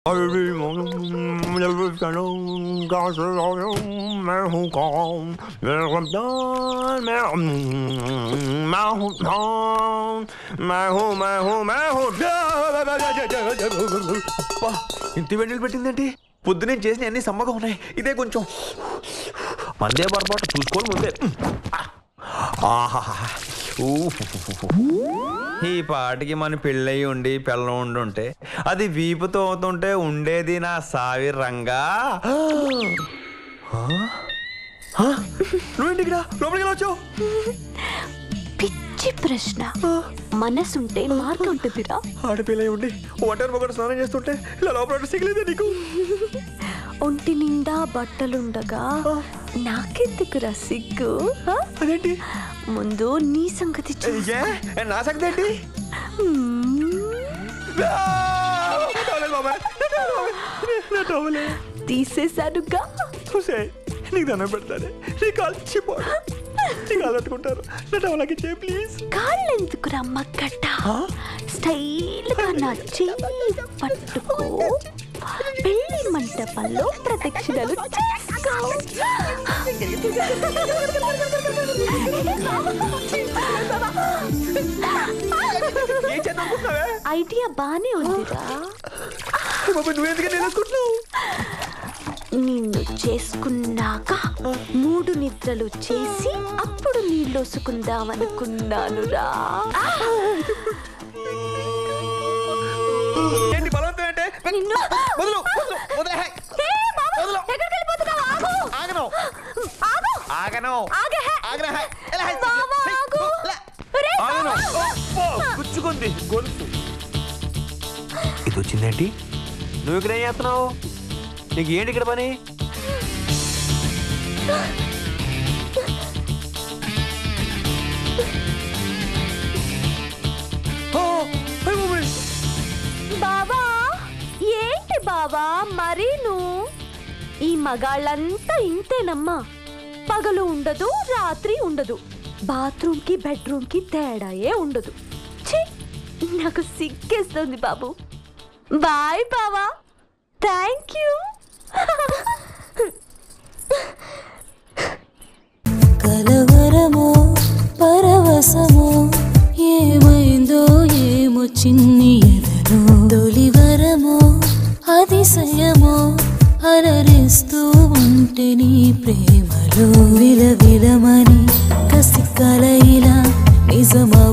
ఇంటి వెంటలు పెట్టిందేంటి? పొద్దునే చేసిన అన్ని సమ్మగా ఉన్నాయి. ఇదే కొంచెం మందే పొరపాటు చూసుకోవాలి ముందే. ఈ పాటికి మన పెళ్ళయి ఉండి పిల్లం ఉండుంటే అది వీపుతో అవుతుంటే ఉండేది నా సావి రంగా. నువ్వేంటి లోపలికి వచ్చావు? పిచ్చి ప్రశ్న. మనసుంటే మార్గం ఉంటుందిరా. ఆడపిల్ల ఉండి ఒంటరి ఒకటి స్నానం చేస్తుంటే ఇలా లోపల సిగలేదే నీకు? ఒంటి నిండా బట్టలుండగా నాకెందుకురా సిగ్గు? అదేంటి? ముందు నీ సంగతి నా సంగతి ఏంటి? తీసేశానుగా. నీకు దండం పెడతానే, నీ కాలు చిపోడు, నీ కాలు పట్టుకుంటారు. నా టవలకి చే ప్లీజ్. కాళ్ళు ఎందుకురా మగ్గట్ట? స్టైల్ గా నా చెయ్యి పట్టుకో, పెళ్లి మంటపంలో ప్రదక్షిణలు చేసుకో. ఐడియా బానే ఉందిరా. నిన్ను చేసుకున్నాక 3 నిద్రలు చేసి అప్పుడు నీళ్ళొసుకుందామనుకున్నాను రా. గుచ్చుకుంది గొలుసు. ఇది వచ్చిందేంటి? నువ్వు ఇక్కడ ఏం చేస్తున్నావు? నీకు ఏంటి ఇక్కడ పని? బాబా ఏంటి బాబా మరీను? ఈ మగాళ్ళంతా ఇంతేనమ్మా. పగలు ఉండదు, రాత్రి ఉండదు, బాత్రూమ్ కి బెడ్రూమ్ కి తేడాయే ఉండదు. నాకు సిగ్గేస్తుంది బాబు. బాయ్ బావా. Thank you. కలవరమో పరవశమో ఏమైందో ఏమో చిన్ని ఎదలో, తొలివరమో అతిశయమో అలరిస్తూ ఉంటే నీ ప్రేమలో విలవిలమని కసి కలయిలా నిజమా